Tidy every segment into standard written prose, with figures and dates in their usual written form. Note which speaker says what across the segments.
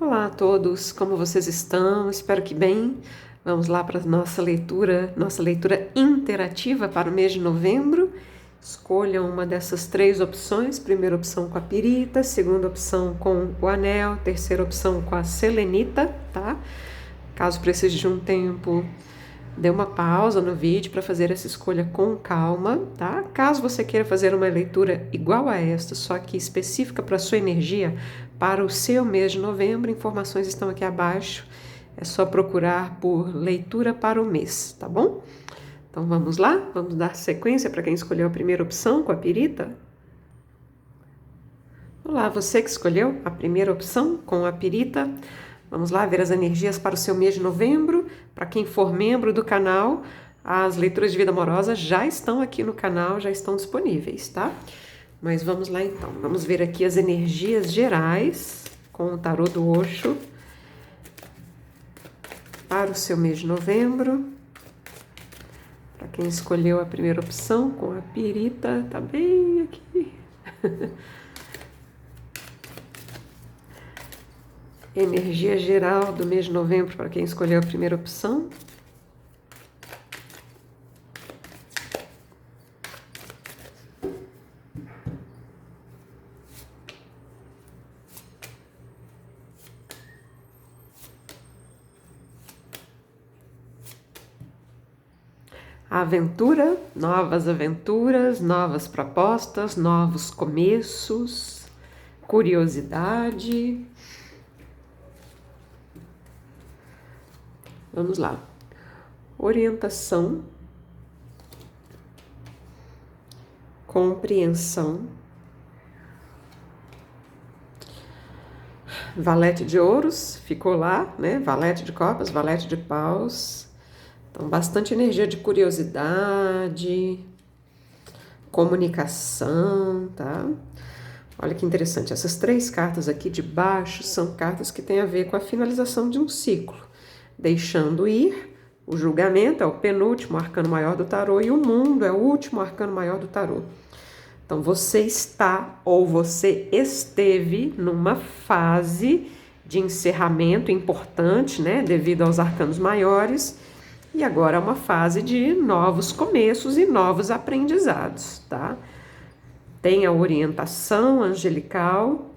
Speaker 1: Olá a todos, como vocês estão? Espero que bem. Vamos lá para a nossa leitura interativa para o mês de novembro. Escolha uma dessas três opções: primeira opção com a pirita, segunda opção com o anel, terceira opção com a selenita, tá? Caso precise de um tempo, dê uma pausa no vídeo para fazer essa escolha com calma, tá? Caso você queira fazer uma leitura igual a esta, só que específica para a sua energia, para o seu mês de novembro, informações estão aqui abaixo. É só procurar por leitura para o mês, tá bom? Então vamos lá? Vamos dar sequência para quem escolheu a primeira opção com a pirita? Olá, você que escolheu a primeira opção com a pirita. Vamos lá ver as energias para o seu mês de novembro. Para quem for membro do canal, as leituras de vida amorosa já estão aqui no canal, já estão disponíveis, tá? Mas vamos lá então. Vamos ver aqui as energias gerais com o tarô do Osho para o seu mês de novembro. Para quem escolheu a primeira opção com a pirita, tá bem aqui. Energia geral do mês de novembro para quem escolheu a primeira opção. Aventura, novas propostas, novos começos, curiosidade. Vamos lá. Orientação, compreensão, valete de ouros, ficou lá, né? Valete de copas, valete de paus. Então, bastante energia de curiosidade, comunicação, tá? Olha que interessante, essas três cartas aqui de baixo são cartas que têm a ver com a finalização de um ciclo. Deixando ir, o julgamento é o penúltimo arcano maior do tarô e o mundo é o último arcano maior do tarô. Então, você está ou você esteve numa fase de encerramento importante, né, devido aos arcanos maiores, e agora é uma fase de novos começos e novos aprendizados, tá? Tem a orientação angelical,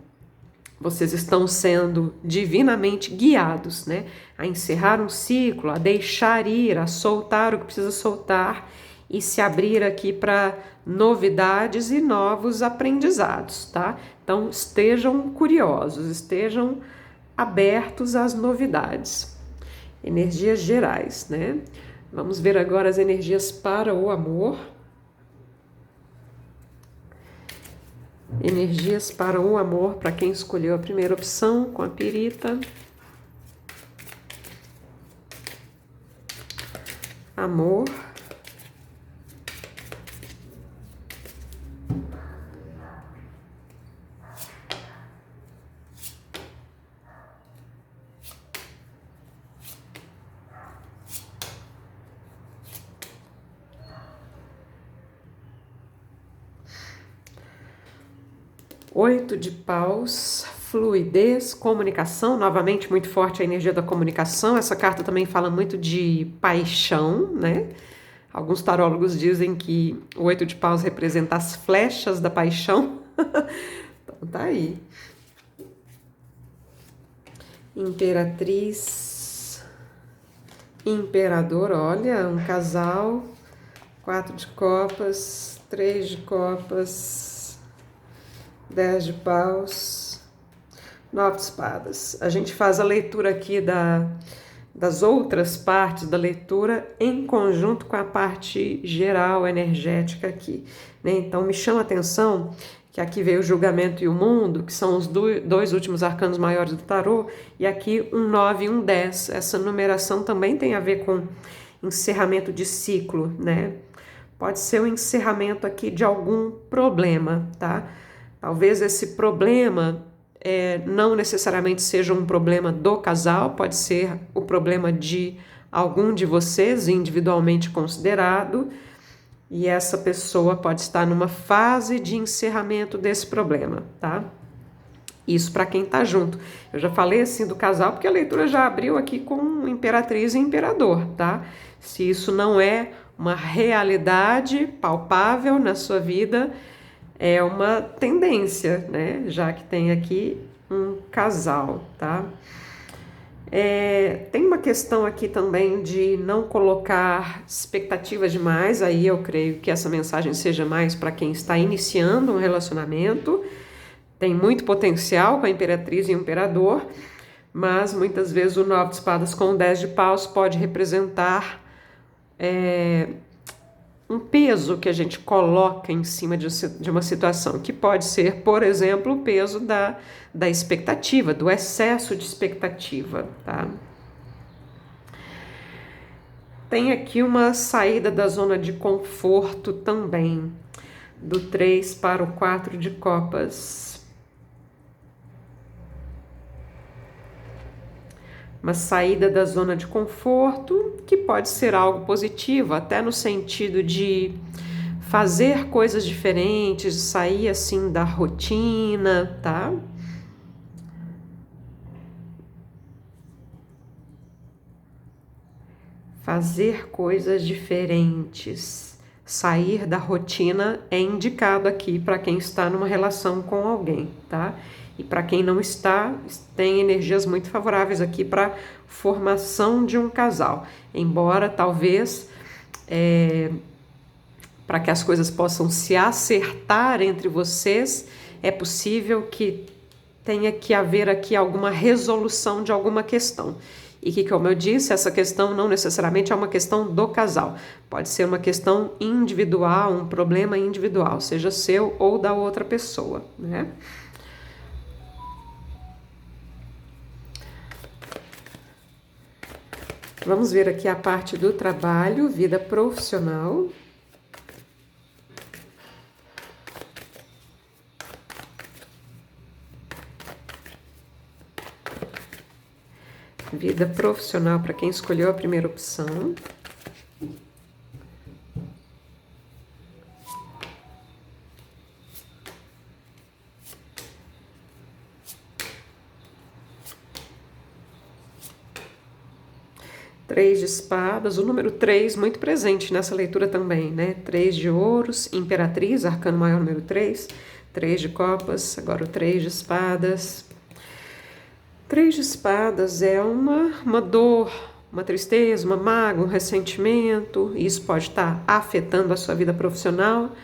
Speaker 1: vocês estão sendo divinamente guiados, né? A encerrar um ciclo, a deixar ir, a soltar o que precisa soltar e se abrir aqui para novidades e novos aprendizados, tá? Então estejam curiosos, estejam abertos às novidades. Energias gerais, né? Vamos ver agora as energias para o amor. Energias para o amor, para quem escolheu a primeira opção com a pirita. Amor. Oito de paus, fluidez, comunicação, novamente muito forte a energia da comunicação. Essa carta também fala muito de paixão, né? Alguns tarólogos dizem que o oito de paus representa as flechas da paixão. Então tá aí. Imperatriz, imperador, olha, um casal, 4 de copas, 3 de copas, 10 de paus, 9 de espadas. A gente faz a leitura aqui das outras partes da leitura em conjunto com a parte geral, energética aqui, né? Então me chama a atenção que aqui veio o julgamento e o mundo, que são os dois últimos arcanos maiores do tarô, e aqui um 9 e um 10. Essa numeração também tem a ver com encerramento de ciclo, né? Pode ser o encerramento aqui de algum problema, tá? Talvez esse problema não necessariamente seja um problema do casal, pode ser o problema de algum de vocês individualmente considerado, e essa pessoa pode estar numa fase de encerramento desse problema, tá? Isso para quem tá junto. Eu já falei assim do casal, porque a leitura já abriu aqui com imperatriz e imperador, tá? Se isso não é uma realidade palpável na sua vida, é uma tendência, né? Já que tem aqui um casal, tá? Tem uma questão aqui também de não colocar expectativas demais, aí eu creio que essa mensagem seja mais para quem está iniciando um relacionamento. Tem muito potencial com a imperatriz e o imperador, mas muitas vezes o 9 de espadas com o 10 de paus pode representar um peso que a gente coloca em cima de uma situação, que pode ser, por exemplo, o peso da expectativa, do excesso de expectativa, tá? Tem aqui uma saída da zona de conforto também, do 3 para o 4 de copas. Uma saída da zona de conforto, que pode ser algo positivo, até no sentido de fazer coisas diferentes, sair assim da rotina, tá? Fazer coisas diferentes, sair da rotina é indicado aqui para quem está numa relação com alguém, tá? E para quem não está, tem energias muito favoráveis aqui para formação de um casal. Embora talvez para que as coisas possam se acertar entre vocês, é possível que tenha que haver aqui alguma resolução de alguma questão. E que, como eu disse, essa questão não necessariamente é uma questão do casal. Pode ser uma questão individual, um problema individual, seja seu ou da outra pessoa, né? Vamos ver aqui a parte do trabalho, vida profissional. Vida profissional para quem escolheu a primeira opção. Três de espadas, o número 3 muito presente nessa leitura também, né? 3 de ouros, imperatriz, arcano maior número 3, 3 de copas, agora o 3 de espadas. 3 de espadas é uma dor, uma tristeza, uma mágoa, um ressentimento. Isso pode estar afetando a sua vida profissional.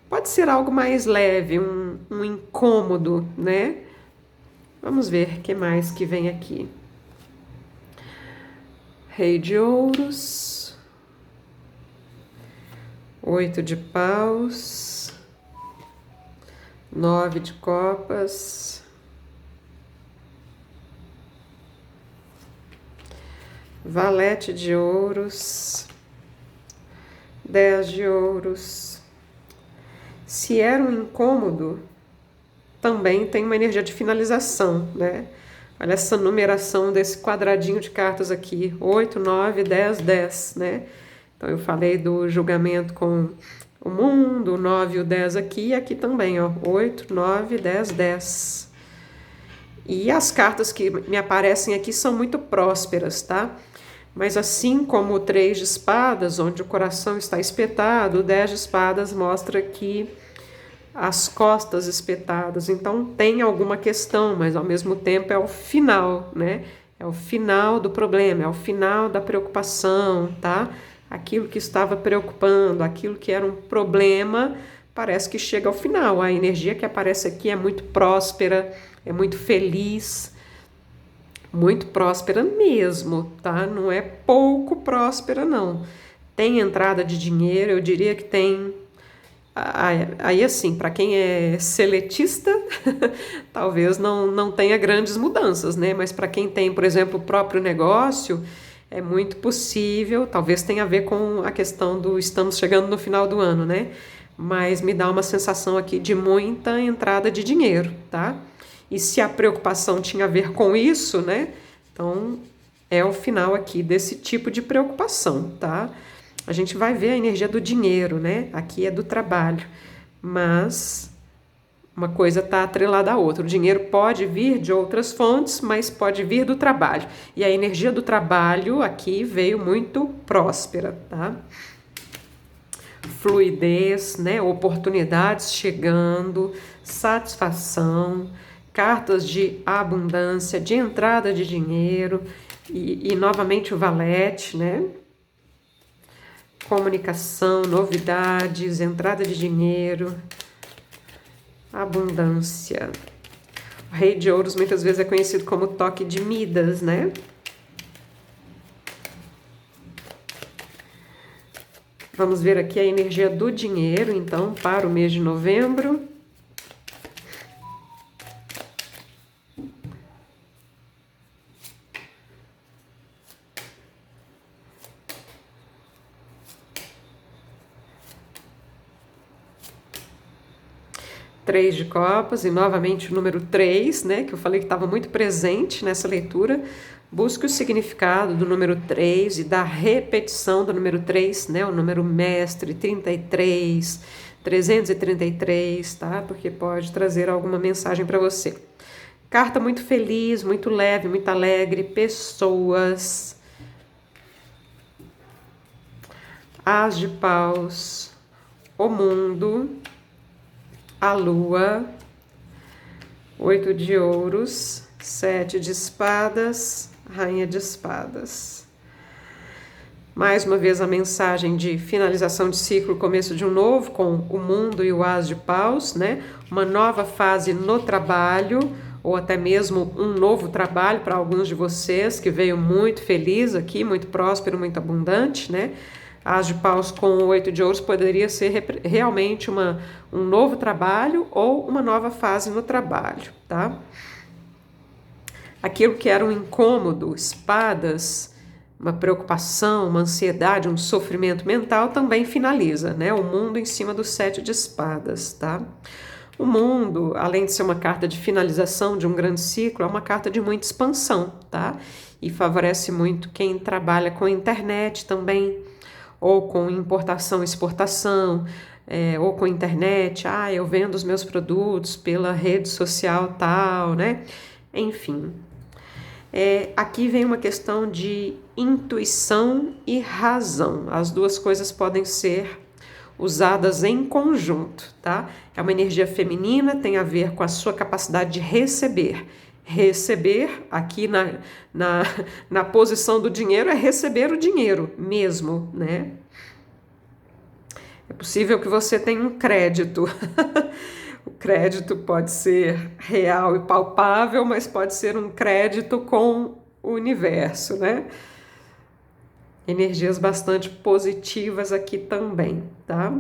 Speaker 1: Pode ser algo mais leve, um incômodo, né? Vamos ver o que mais que vem aqui. Rei de ouros, 8 de paus, 9 de copas, valete de ouros, 10 de ouros. Se era um incômodo, também tem uma energia de finalização, né? Olha essa numeração desse quadradinho de cartas aqui, 8, 9, 10, 10, né? Então eu falei do julgamento com o mundo, o 9 e o 10 aqui, e aqui também, ó, 8, 9, 10, 10. E as cartas que me aparecem aqui são muito prósperas, tá? Mas assim como o 3 de espadas, onde o coração está espetado, o 10 de espadas mostra que as costas espetadas, então tem alguma questão, mas ao mesmo tempo é o final, né? É o final do problema, é o final da preocupação, tá? Aquilo que estava preocupando, aquilo que era um problema, parece que chega ao final. A energia que aparece aqui é muito próspera, é muito feliz, muito próspera mesmo, tá? Não é pouco próspera, não. Tem entrada de dinheiro, eu diria que tem. Aí assim, para quem é seletista, talvez não tenha grandes mudanças, né? Mas para quem tem, por exemplo, o próprio negócio, é muito possível, talvez tenha a ver com a questão do estamos chegando no final do ano, né? Mas me dá uma sensação aqui de muita entrada de dinheiro, tá? E se a preocupação tinha a ver com isso, né? Então, é o final aqui desse tipo de preocupação, tá? A gente vai ver a energia do dinheiro, né? Aqui é do trabalho, mas Uma coisa está atrelada à outra. O dinheiro pode vir de outras fontes, mas pode vir do trabalho. E a energia do trabalho aqui veio muito próspera, tá? Fluidez, né? Oportunidades chegando, satisfação, cartas de abundância, de entrada de dinheiro e novamente o valete, né? Comunicação, novidades, entrada de dinheiro, abundância. O Rei de Ouros muitas vezes é conhecido como toque de Midas, né? Vamos ver aqui a energia do dinheiro, então, para o mês de novembro. Três de copas e novamente o número 3, né, que eu falei que estava muito presente nessa leitura. Busque o significado do número 3 e da repetição do número 3, né, o número mestre, 33, 333, tá? Porque pode trazer alguma mensagem para você. Carta muito feliz, muito leve, muito alegre, pessoas. As de paus, o mundo, a lua, 8 de ouros, 7 de espadas, rainha de espadas. Mais uma vez a mensagem de finalização de ciclo, começo de um novo, com o mundo e o as de paus, né? Uma nova fase no trabalho, ou até mesmo um novo trabalho para alguns de vocês, que veio muito feliz aqui, muito próspero, muito abundante, né? As de paus com o 8 de ouros poderia ser realmente um novo trabalho ou uma nova fase no trabalho, tá? Aquilo que era um incômodo, espadas, uma preocupação, uma ansiedade, um sofrimento mental também finaliza, né? O mundo em cima do 7 de espadas, tá? O mundo, além de ser uma carta de finalização de um grande ciclo, é uma carta de muita expansão, tá? E favorece muito quem trabalha com a internet também, ou com importação e exportação, ou com internet, eu vendo os meus produtos pela rede social tal, né? Enfim, aqui vem uma questão de intuição e razão. As duas coisas podem ser usadas em conjunto, tá? É uma energia feminina, tem a ver com a sua capacidade de receber. Receber, aqui na posição do dinheiro, é receber o dinheiro mesmo, né? É possível que você tenha um crédito. O crédito pode ser real e palpável, mas pode ser um crédito com o universo, né? Energias bastante positivas aqui também, tá?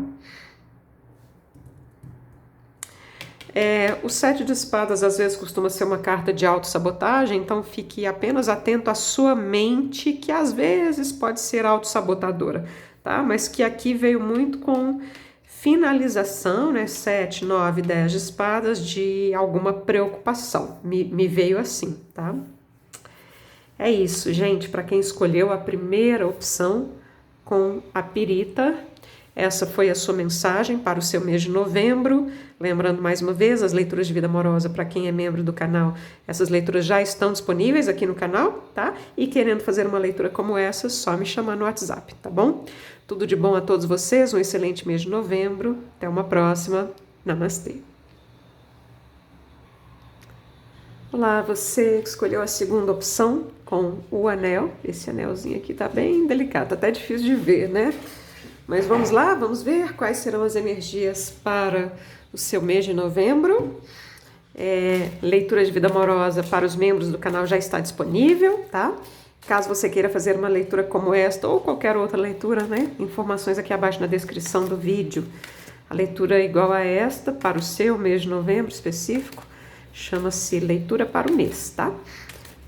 Speaker 1: O 7 de espadas às vezes costuma ser uma carta de autossabotagem, então fique apenas atento à sua mente, que às vezes pode ser autossabotadora, tá? Mas que aqui veio muito com finalização, né? 7, 9, 10 de espadas, de alguma preocupação. Me veio assim, tá? É isso, gente. Para quem escolheu a primeira opção com a pirita, essa foi a sua mensagem para o seu mês de novembro. Lembrando mais uma vez, as leituras de vida amorosa, para quem é membro do canal, essas leituras já estão disponíveis aqui no canal, tá? E querendo fazer uma leitura como essa, só me chamar no WhatsApp, tá bom? Tudo de bom a todos vocês, um excelente mês de novembro. Até uma próxima. Namastê. Olá, você que escolheu a segunda opção com o anel. Esse anelzinho aqui tá bem delicado, até difícil de ver, né? Mas vamos lá, vamos ver quais serão as energias para o seu mês de novembro. Leitura de vida amorosa para os membros do canal já está disponível, tá? Caso você queira fazer uma leitura como esta ou qualquer outra leitura, né? Informações aqui abaixo na descrição do vídeo. A leitura é igual a esta para o seu mês de novembro específico. Chama-se leitura para o mês, tá?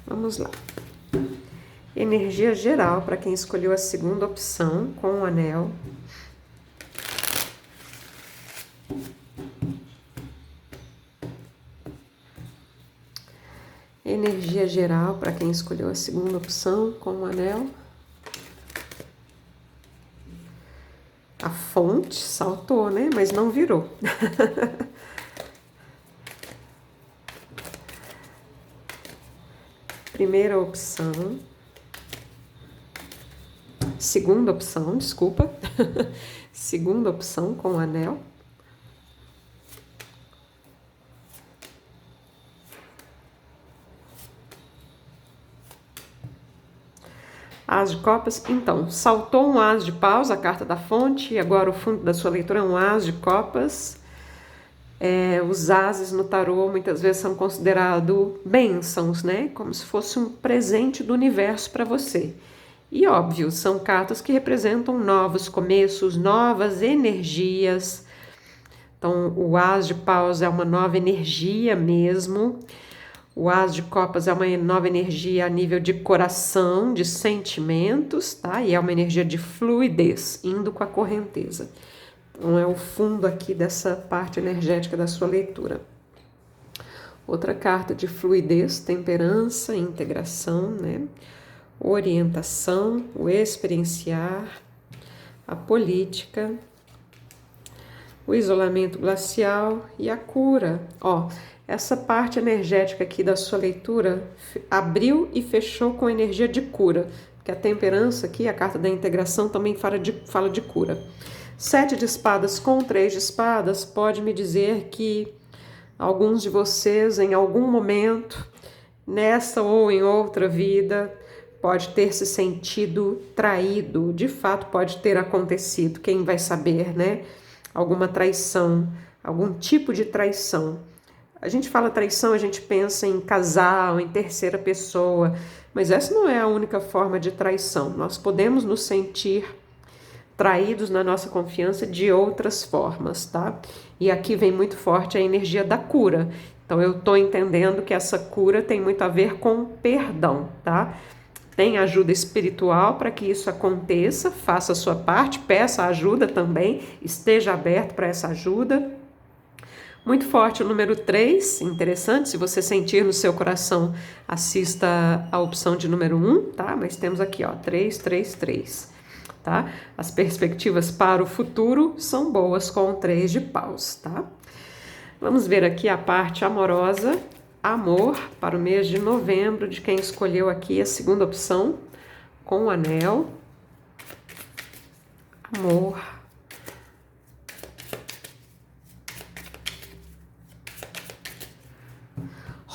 Speaker 1: Vamos lá. Energia geral para quem escolheu a segunda opção com o anel. Energia geral para quem escolheu a segunda opção com o anel. A fonte saltou, né? Mas não virou. Primeira opção. Segunda opção, desculpa. Segunda opção com o anel. As de copas, então, saltou um as de paus, a carta da fonte, e agora o fundo da sua leitura é um as de copas. Os ases no tarô muitas vezes são considerados bênçãos, né? Como se fosse um presente do universo para você. E óbvio, são cartas que representam novos começos, novas energias. Então, o as de paus é uma nova energia mesmo. O as de copas é uma nova energia a nível de coração, de sentimentos, tá? E é uma energia de fluidez, indo com a correnteza. Então, é o fundo aqui dessa parte energética da sua leitura. Outra carta de fluidez, temperança, integração, né? Orientação, o experienciar, a política, o isolamento glacial e a cura. Ó, essa parte energética aqui da sua leitura abriu e fechou com energia de cura, porque a temperança aqui, a carta da integração, também fala de cura. 7 de espadas com 3 de espadas pode me dizer que alguns de vocês, em algum momento, nessa ou em outra vida, pode ter se sentido traído. De fato, pode ter acontecido. Quem vai saber, né? Alguma traição, algum tipo de traição. A gente fala traição, a gente pensa em casal, em terceira pessoa, mas essa não é a única forma de traição. Nós podemos nos sentir traídos na nossa confiança de outras formas, tá? E aqui vem muito forte a energia da cura. Então, eu tô entendendo que essa cura tem muito a ver com perdão, tá? Tem ajuda espiritual para que isso aconteça, faça a sua parte, peça ajuda também, esteja aberto para essa ajuda. Muito forte o número 3, interessante, se você sentir no seu coração, assista a opção de número 1, tá? Mas temos aqui, ó, 3, 3, 3, tá? As perspectivas para o futuro são boas com o 3 de paus, tá? Vamos ver aqui a parte amorosa. Amor para o mês de novembro, de quem escolheu aqui a segunda opção, com o anel. Amor.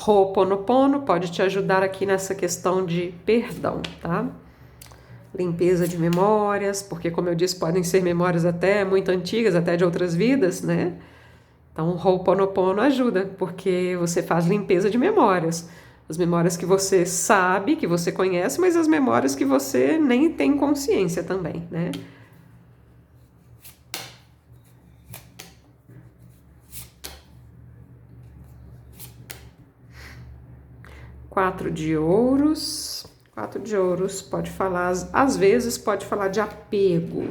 Speaker 1: Ho'oponopono pode te ajudar aqui nessa questão de perdão, tá? Limpeza de memórias, porque como eu disse, podem ser memórias até muito antigas, até de outras vidas, né? Então, o Ho'oponopono ajuda, porque você faz limpeza de memórias. As memórias que você sabe, que você conhece, mas as memórias que você nem tem consciência também, né? Quatro de ouros. 4 de ouros pode falar, às vezes pode falar de apego.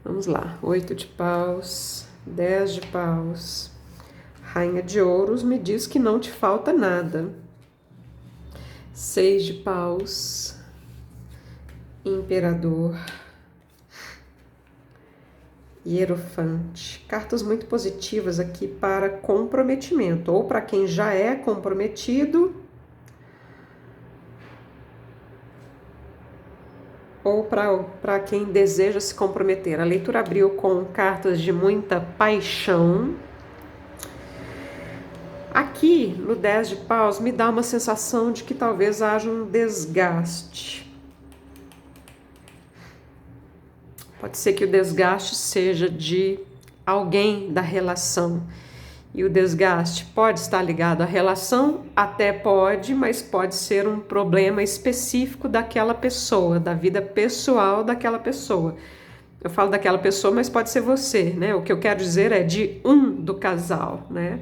Speaker 1: Vamos lá. 8 de paus. 10 de paus, rainha de ouros me diz que não te falta nada. 6 de paus, imperador, hierofante. Cartas muito positivas aqui para comprometimento, ou para quem já é comprometido, ou para quem deseja se comprometer. A leitura abriu com cartas de muita paixão. Aqui, no 10 de paus, me dá uma sensação de que talvez haja um desgaste. Pode ser que o desgaste seja de alguém da relação. E o desgaste pode estar ligado à relação, até pode, mas pode ser um problema específico daquela pessoa, da vida pessoal daquela pessoa. Eu falo daquela pessoa, mas pode ser você, né? O que eu quero dizer é de um do casal, né?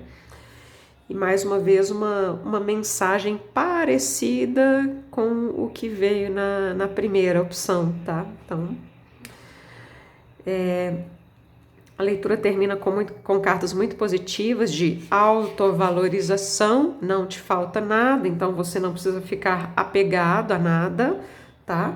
Speaker 1: E mais uma vez, uma mensagem parecida com o que veio na primeira opção, tá? Então, a leitura termina com cartas muito positivas de autovalorização, não te falta nada, então você não precisa ficar apegado a nada, tá?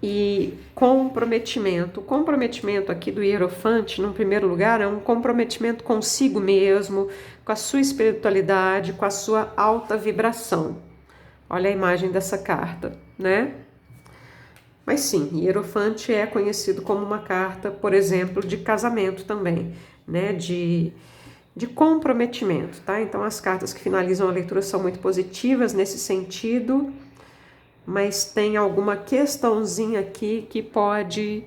Speaker 1: E comprometimento. O comprometimento aqui do Hierofante, no primeiro lugar, é um comprometimento consigo mesmo, com a sua espiritualidade, com a sua alta vibração. Olha a imagem dessa carta, né? Mas sim, Hierofante é conhecido como uma carta, por exemplo, de casamento também, né? De comprometimento, tá? Então as cartas que finalizam a leitura são muito positivas nesse sentido, mas tem alguma questãozinha aqui que pode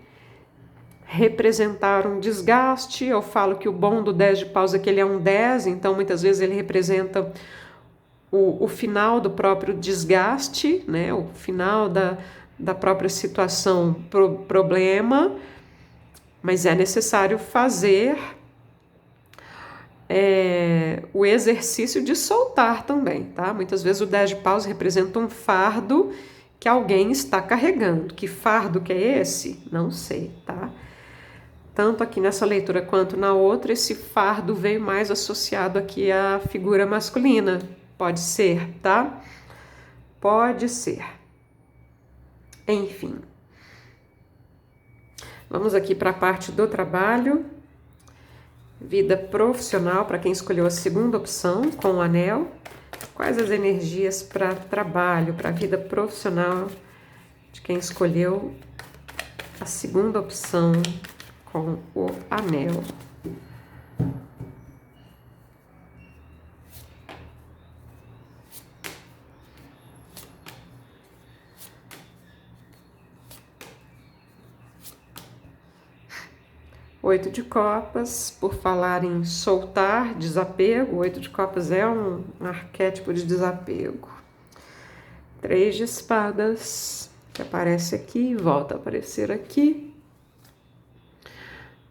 Speaker 1: representar um desgaste. Eu falo que o bom do 10 de paus é que ele é um 10, então muitas vezes ele representa o final do próprio desgaste, né? O final da própria situação, problema, mas é necessário fazer o exercício de soltar também, tá? Muitas vezes o 10 de paus representa um fardo que alguém está carregando. Que fardo que é esse? Não sei, tá? Tanto aqui nessa leitura quanto na outra, esse fardo veio mais associado aqui à figura masculina. Pode ser, tá? Pode ser. Enfim. Vamos aqui para a parte do trabalho. Vida profissional, para quem escolheu a segunda opção, com o anel. Quais as energias para trabalho, para a vida profissional de quem escolheu a segunda opção com o anel? Oito de copas, por falar em soltar, desapego, oito de copas é um arquétipo de desapego. Três de espadas, que aparece aqui e volta a aparecer aqui.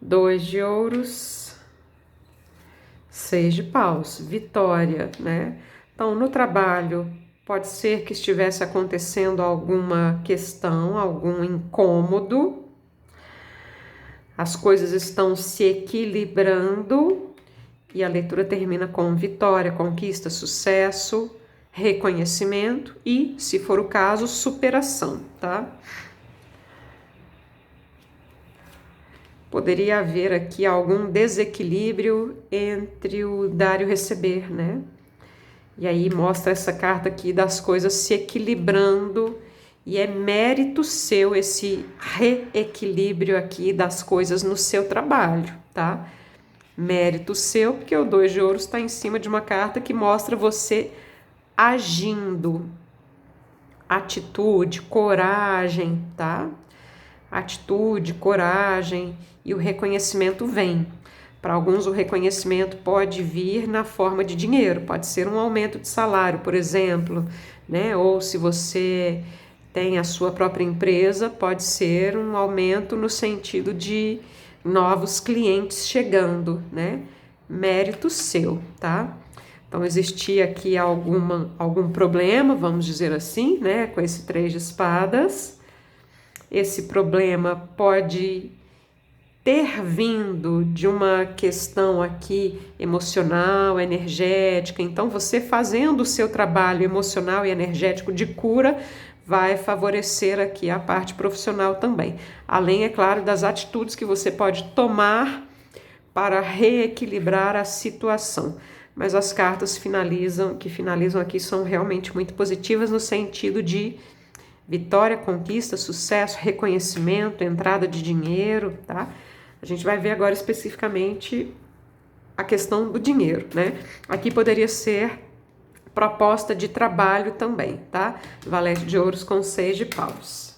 Speaker 1: Dois de ouros. Seis de paus, vitória, né? Então, no trabalho, pode ser que estivesse acontecendo alguma questão, algum incômodo. As coisas estão se equilibrando e a leitura termina com vitória, conquista, sucesso, reconhecimento e, se for o caso, superação, tá? Poderia haver aqui algum desequilíbrio entre o dar e o receber, né? E aí mostra essa carta aqui das coisas se equilibrando e é mérito seu esse reequilíbrio aqui das coisas no seu trabalho, tá? Mérito seu, porque o 2 de ouros está em cima de uma carta que mostra você agindo, atitude, coragem, tá? Atitude, coragem e o reconhecimento vem. Para alguns o reconhecimento pode vir na forma de dinheiro, pode ser um aumento de salário, por exemplo, né? Ou se você tem a sua própria empresa, pode ser um aumento no sentido de novos clientes chegando, né? Mérito seu, tá? Então existia aqui algum problema, vamos dizer assim, né? Com esse 3 de espadas. Esse problema pode ter vindo de uma questão aqui emocional, energética. Então, você fazendo o seu trabalho emocional e energético de cura vai favorecer aqui a parte profissional também. Além, é claro, das atitudes que você pode tomar para reequilibrar a situação. Mas as cartas que finalizam aqui são realmente muito positivas no sentido de vitória, conquista, sucesso, reconhecimento, entrada de dinheiro, tá? A gente vai ver agora especificamente a questão do dinheiro, né? Aqui poderia ser proposta de trabalho também, tá? Valete de ouros com 6 de paus.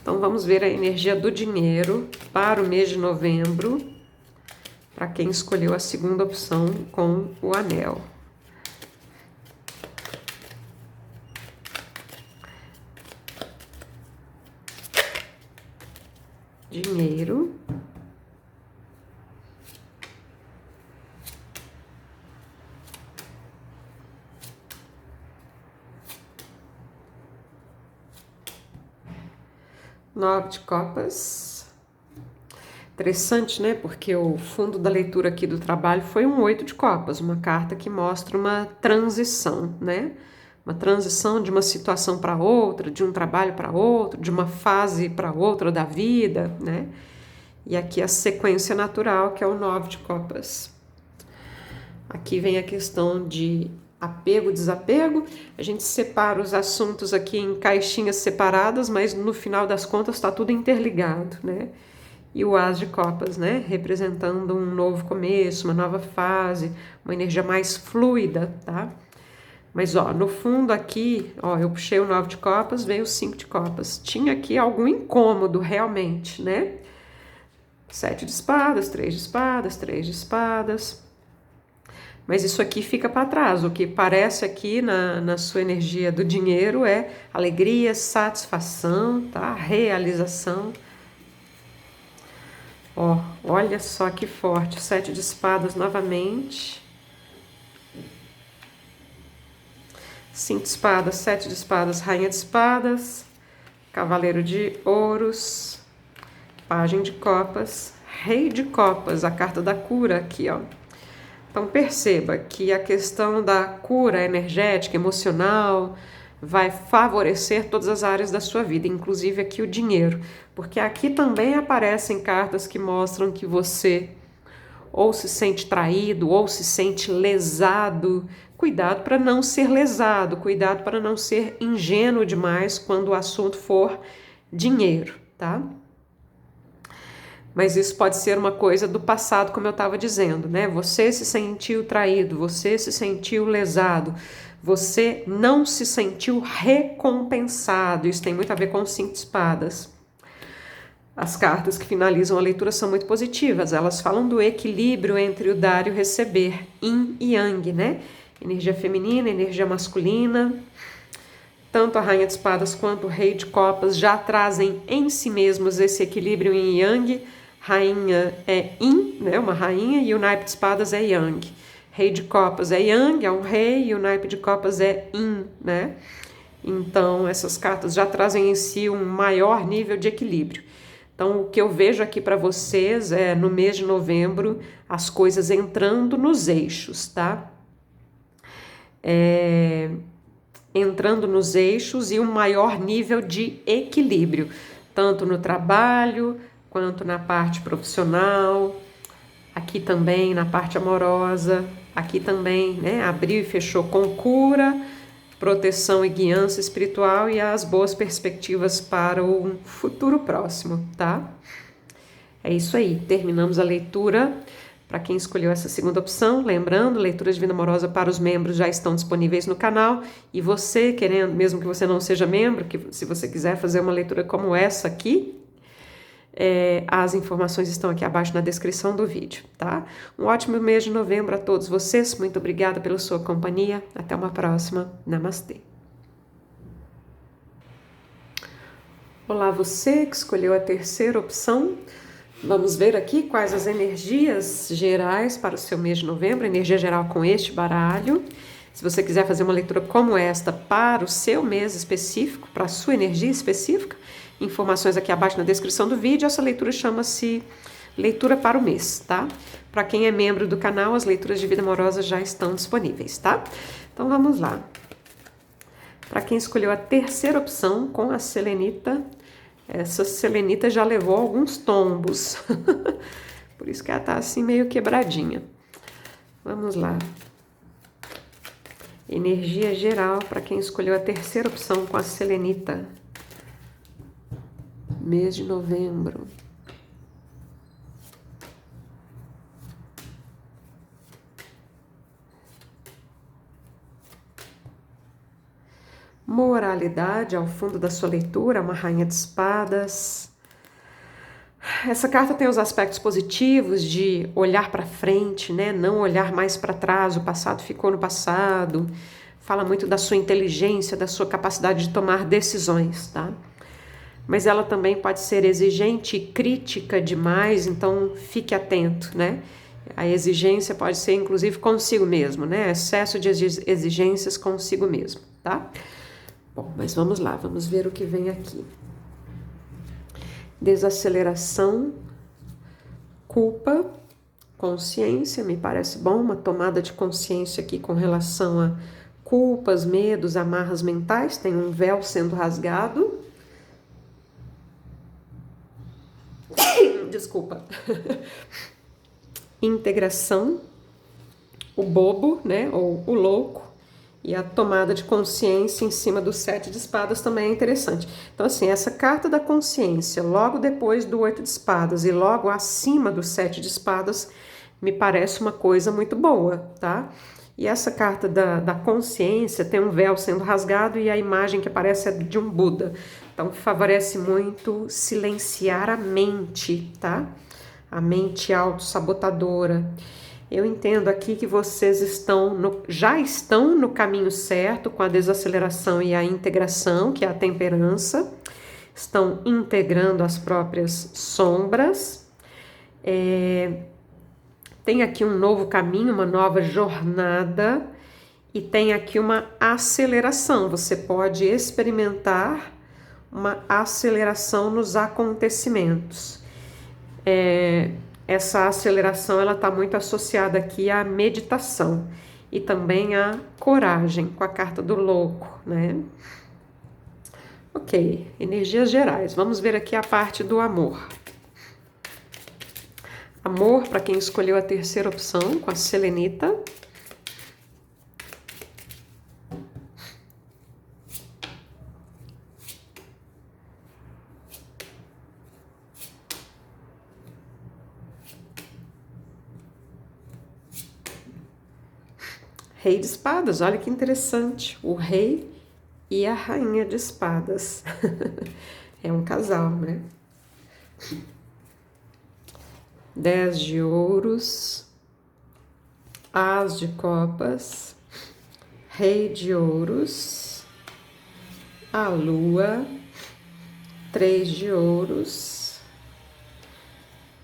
Speaker 1: Então vamos ver a energia do dinheiro para o mês de novembro, para quem escolheu a segunda opção com o anel. Dinheiro. Nove de copas. Interessante, né? Porque o fundo da leitura aqui do trabalho foi um 8 de copas, uma carta que mostra uma transição, né? Uma transição de uma situação para outra, de um trabalho para outro, de uma fase para outra da vida, né? E aqui a sequência natural, que é o 9 de copas. Aqui vem a questão de apego, desapego. A gente separa os assuntos aqui em caixinhas separadas, mas no final das contas está tudo interligado, né? E o As de Copas, né? Representando um novo começo, uma nova fase, uma energia mais fluida, tá? Mas, ó, no fundo aqui, ó, eu puxei o 9 de copas, veio o 5 de copas. Tinha aqui algum incômodo, realmente, né? 7 de espadas, 3 de espadas, 3 de espadas. Mas isso aqui fica para trás. O que parece aqui na sua energia do dinheiro é alegria, satisfação, tá? Realização. Ó, olha só que forte. 7 de espadas novamente. 5 de espadas, 7 de espadas, rainha de espadas, cavaleiro de ouros, pajem de copas, rei de copas, a carta da cura aqui, ó. Então perceba que a questão da cura energética, emocional, vai favorecer todas as áreas da sua vida, inclusive aqui o dinheiro, porque aqui também aparecem cartas que mostram que você ou se sente traído, ou se sente lesado. Cuidado para não ser lesado, cuidado para não ser ingênuo demais quando o assunto for dinheiro, tá? Mas isso pode ser uma coisa do passado, como eu estava dizendo, né? Você se sentiu traído, você se sentiu lesado, você não se sentiu recompensado. Isso tem muito a ver com os 5 de espadas. As cartas que finalizam a leitura são muito positivas, elas falam do equilíbrio entre o dar e o receber, yin e yang, né? Energia feminina, energia masculina. Tanto a rainha de espadas quanto o rei de copas já trazem em si mesmos esse equilíbrio yin e yang. Rainha é yin, né? Uma rainha, e o naipe de espadas é yang. Rei de copas é yang, é um rei, e o naipe de copas é yin, né? Então, essas cartas já trazem em si um maior nível de equilíbrio. Então, o que eu vejo aqui para vocês é, no mês de novembro, as coisas entrando nos eixos, tá? Entrando nos eixos e um maior nível de equilíbrio, tanto no trabalho, quanto na parte profissional, aqui também na parte amorosa, aqui também, né? Abriu e fechou com cura, proteção e guiança espiritual e as boas perspectivas para o futuro próximo, tá? É isso aí, terminamos a leitura. Para quem escolheu essa segunda opção, lembrando, leitura de vida amorosa para os membros já estão disponíveis no canal, e você, querendo, mesmo que você não seja membro, que se você quiser fazer uma leitura como essa aqui, as informações estão aqui abaixo na descrição do vídeo, tá? Um ótimo mês de novembro a todos vocês, muito obrigada pela sua companhia, até uma próxima, namastê. Olá, você que escolheu a terceira opção, vamos ver aqui quais as energias gerais para o seu mês de novembro, energia geral com este baralho. Se você quiser fazer uma leitura como esta para o seu mês específico, para a sua energia específica, informações aqui abaixo na descrição do vídeo. Essa leitura chama-se leitura para o mês, tá? Para quem é membro do canal, as leituras de vida amorosa já estão disponíveis, tá? Então vamos lá. Para quem escolheu a terceira opção com a selenita, essa selenita já levou alguns tombos. Por isso que ela tá assim meio quebradinha. Vamos lá. Energia geral para quem escolheu a terceira opção com a selenita. Mês de novembro. Moralidade ao fundo da sua leitura, uma rainha de espadas. Essa carta tem os aspectos positivos de olhar para frente, né? Não olhar mais para trás, o passado ficou no passado. Fala muito da sua inteligência, da sua capacidade de tomar decisões, tá? Mas ela também pode ser exigente e crítica demais, então fique atento, né? A exigência pode ser inclusive consigo mesmo, né? Excesso de exigências consigo mesmo, tá? Bom, mas vamos lá, vamos ver o que vem aqui. Desaceleração, culpa, consciência, me parece bom, uma tomada de consciência aqui com relação a culpas, medos, amarras mentais, tem um véu sendo rasgado. Desculpa. Integração, o bobo, né, ou o louco, E a tomada de consciência em cima do 7 de espadas também é interessante. Então, assim, essa carta da consciência, logo depois do 8 de espadas e logo acima do 7 de espadas, me parece uma coisa muito boa, tá? E essa carta da consciência tem um véu sendo rasgado e a imagem que aparece é de um Buda. Então, favorece muito silenciar a mente, tá? A mente autossabotadora. Eu entendo aqui que vocês já estão no caminho certo com a desaceleração e a integração, que é a temperança. Estão integrando as próprias sombras. Tem aqui um novo caminho, uma nova jornada e tem aqui uma aceleração. Você pode experimentar uma aceleração nos acontecimentos. Essa aceleração ela está muito associada aqui à meditação e também à coragem, com a carta do louco, né? Ok, energias gerais. Vamos ver aqui a parte do amor. Amor, para quem escolheu a terceira opção, com a selenita. Rei de espadas, olha que interessante. O rei e a rainha de espadas. É um casal, né? 10 de ouros, as de copas, rei de ouros, a lua, 3 de ouros,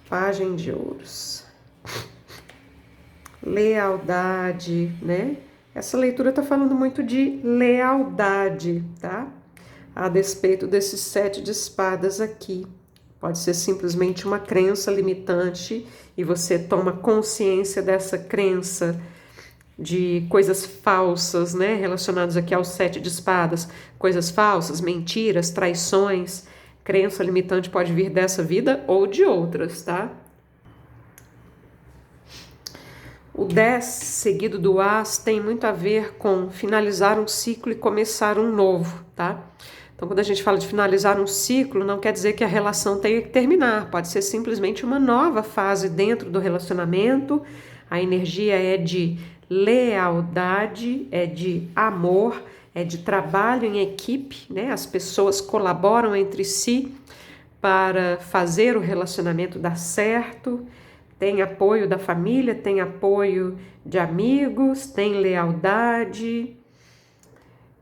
Speaker 1: pajem de ouros. Lealdade, né? Essa leitura tá falando muito de lealdade, tá? A despeito desses 7 de espadas aqui. Pode ser simplesmente uma crença limitante e você toma consciência dessa crença de coisas falsas, né? Relacionadas aqui aos 7 de espadas. Coisas falsas, mentiras, traições. Crença limitante pode vir dessa vida ou de outras, tá? O 10, seguido do As, tem muito a ver com finalizar um ciclo e começar um novo, tá? Então, quando a gente fala de finalizar um ciclo, não quer dizer que a relação tenha que terminar. Pode ser simplesmente uma nova fase dentro do relacionamento. A energia é de lealdade, é de amor, é de trabalho em equipe, né? As pessoas colaboram entre si para fazer o relacionamento dar certo. Tem apoio da família, tem apoio de amigos, tem lealdade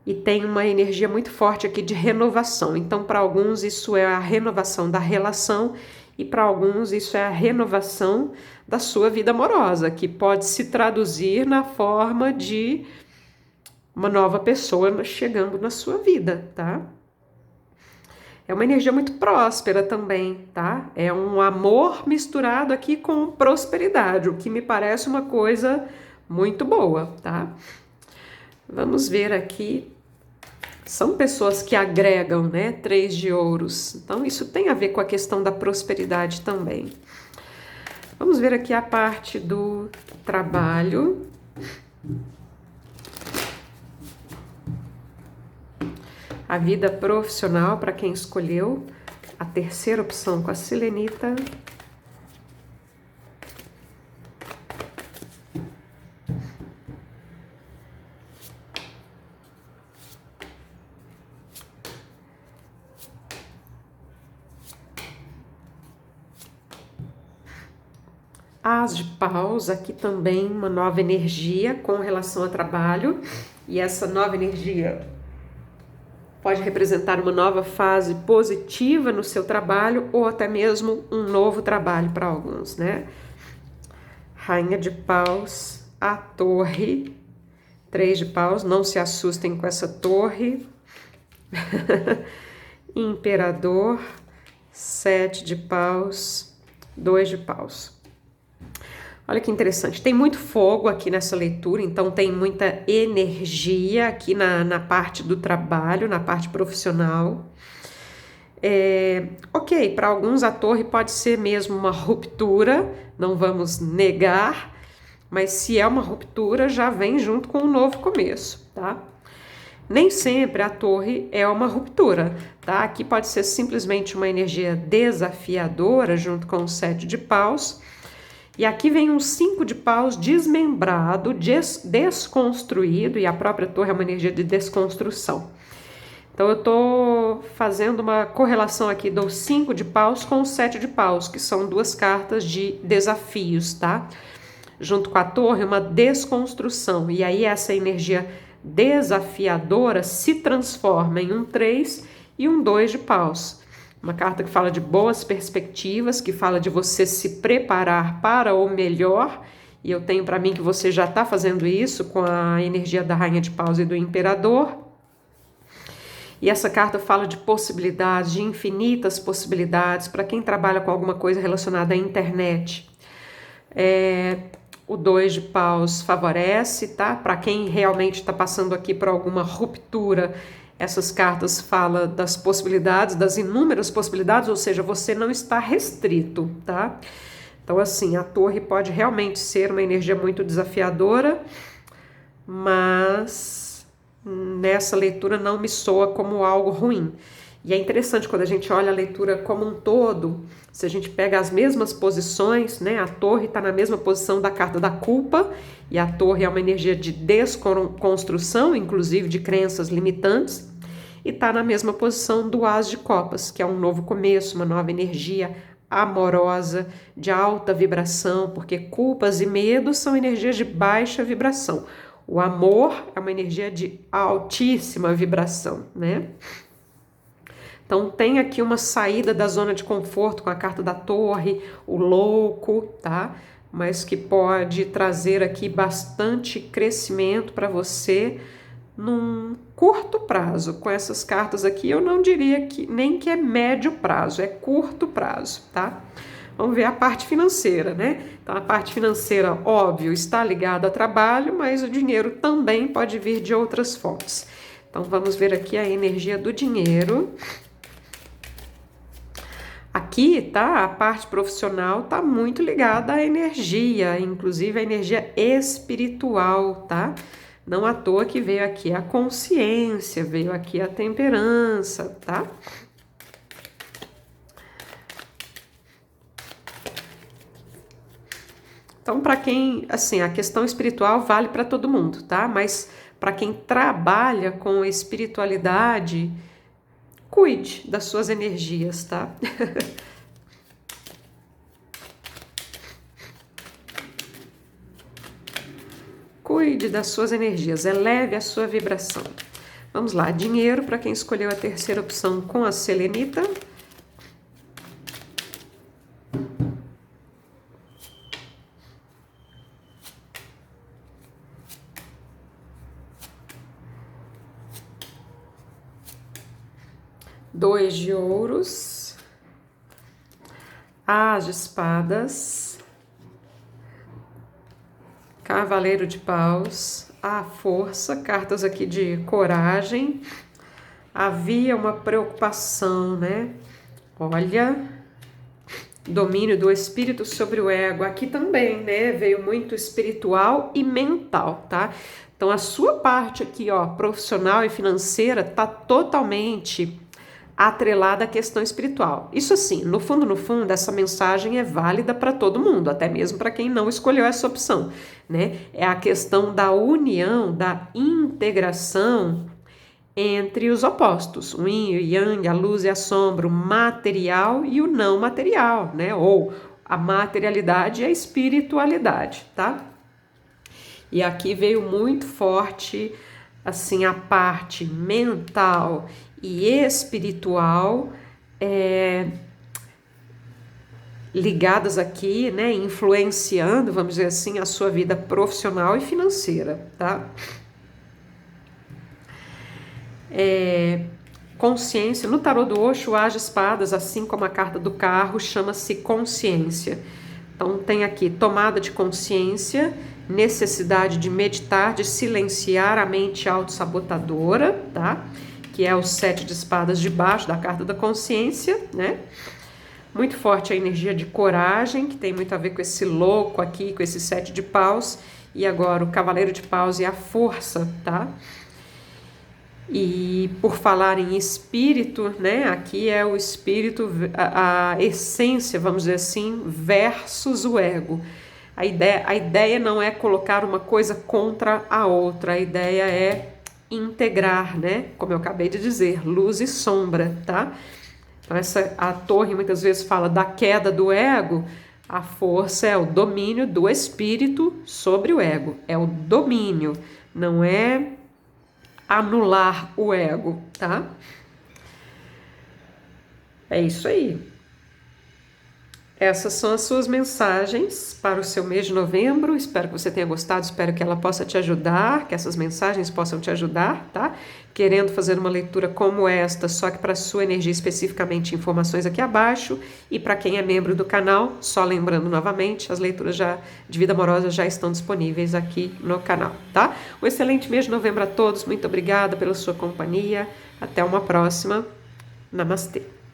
Speaker 1: e tem uma energia muito forte aqui de renovação. Então, para alguns isso é a renovação da relação e para alguns isso é a renovação da sua vida amorosa, que pode se traduzir na forma de uma nova pessoa chegando na sua vida, tá? É uma energia muito próspera também, tá? É um amor misturado aqui com prosperidade, o que me parece uma coisa muito boa, tá? Vamos ver aqui. São pessoas que agregam, né? 3 de ouros. Então, isso tem a ver com a questão da prosperidade também. Vamos ver aqui a parte do trabalho. A vida profissional, para quem escolheu a terceira opção com a selenita. As de paus, aqui também uma nova energia com relação ao trabalho. E essa nova energia pode representar uma nova fase positiva no seu trabalho ou até mesmo um novo trabalho para alguns, né? Rainha de paus, a torre, 3 de paus, não se assustem com essa torre. Imperador, 7 de paus, 2 de paus. Olha que interessante, tem muito fogo aqui nessa leitura, então tem muita energia aqui na parte do trabalho, na parte profissional. Ok, para alguns a torre pode ser mesmo uma ruptura, não vamos negar, mas se é uma ruptura já vem junto com um novo começo. tá? Nem sempre a torre é uma ruptura, tá? Aqui pode ser simplesmente uma energia desafiadora junto com o 7 de paus. E aqui vem um 5 de paus desmembrado, desconstruído, e a própria torre é uma energia de desconstrução. Então eu tô fazendo uma correlação aqui do 5 de paus com o 7 de paus, que são duas cartas de desafios, tá? Junto com a torre, uma desconstrução. E aí essa energia desafiadora se transforma em um 3 e um 2 de paus. Uma carta que fala de boas perspectivas, que fala de você se preparar para o melhor. E eu tenho para mim que você já está fazendo isso com a energia da Rainha de Paus e do Imperador. E essa carta fala de possibilidades, de infinitas possibilidades para quem trabalha com alguma coisa relacionada à internet. O 2 de paus favorece, tá? Para quem realmente está passando aqui por alguma ruptura, essas cartas falam das possibilidades, das inúmeras possibilidades, ou seja, você não está restrito, tá? Então, assim, a torre pode realmente ser uma energia muito desafiadora, mas nessa leitura não me soa como algo ruim. E é interessante quando a gente olha a leitura como um todo, se a gente pega as mesmas posições, né? A torre está na mesma posição da carta da culpa, e a torre é uma energia de desconstrução, inclusive de crenças limitantes, e está na mesma posição do As de Copas, que é um novo começo, uma nova energia amorosa, de alta vibração, porque culpas e medos são energias de baixa vibração. O amor é uma energia de altíssima vibração, né? Então tem aqui uma saída da zona de conforto com a carta da torre, o louco, tá? Mas que pode trazer aqui bastante crescimento para você num curto prazo. Com essas cartas aqui eu não diria que nem que é médio prazo, é curto prazo, tá? Vamos ver a parte financeira, né? Então, a parte financeira, óbvio, está ligada a trabalho, mas o dinheiro também pode vir de outras fontes. Então, vamos ver aqui a energia do dinheiro. Aqui, tá? A parte profissional tá muito ligada à energia, inclusive a energia espiritual, tá? Não à toa que veio aqui a consciência, veio aqui a temperança, tá? Então, para quem, assim, a questão espiritual vale para todo mundo, tá? Mas para quem trabalha com espiritualidade, cuide das suas energias, tá? Cuide das suas energias, eleve a sua vibração. Vamos lá, dinheiro para quem escolheu a terceira opção com a selenita. Dois de ouros, As de espadas, Cavaleiro de paus, a força, cartas aqui de coragem. Havia uma preocupação, né? Olha, domínio do espírito sobre o ego. Aqui também, né? Veio muito espiritual e mental, tá? Então a sua parte aqui, ó, profissional e financeira, tá totalmente atrelada à questão espiritual. Isso assim, no fundo, essa mensagem é válida para todo mundo, até mesmo para quem não escolheu essa opção, né? É a questão da união, da integração entre os opostos, o yin e o yang, a luz e a sombra, o material e o não material, né? Ou a materialidade e a espiritualidade, tá? E aqui veio muito forte, assim, a parte mental e espiritual ligadas aqui, né, influenciando, vamos dizer assim, a sua vida profissional e financeira, tá? Consciência, no tarô do Osho, o As de espadas, assim como a carta do carro, chama-se consciência. Então tem aqui tomada de consciência, necessidade de meditar, de silenciar a mente autossabotadora, tá? Que é o 7 de espadas de baixo da carta da consciência, né? Muito forte a energia de coragem, que tem muito a ver com esse louco aqui, com esse 7 de paus. E agora o Cavaleiro de paus e a força, tá? E por falar em espírito, né? Aqui é o espírito, a essência, vamos dizer assim, versus o ego. A ideia não é colocar uma coisa contra a outra, a ideia é integrar, né? Como eu acabei de dizer, luz e sombra, tá? Então a torre muitas vezes fala da queda do ego. A força é o domínio do espírito sobre o ego, é o domínio, não é anular o ego, tá? É isso aí. Essas são as suas mensagens para o seu mês de novembro. Espero que você tenha gostado, espero que ela possa te ajudar, que essas mensagens possam te ajudar, tá? Querendo fazer uma leitura como esta, só que para a sua energia especificamente, informações aqui abaixo. E para quem é membro do canal, só lembrando novamente, as leituras de vida amorosa já estão disponíveis aqui no canal, tá? Um excelente mês de novembro a todos, muito obrigada pela sua companhia. Até uma próxima. Namastê.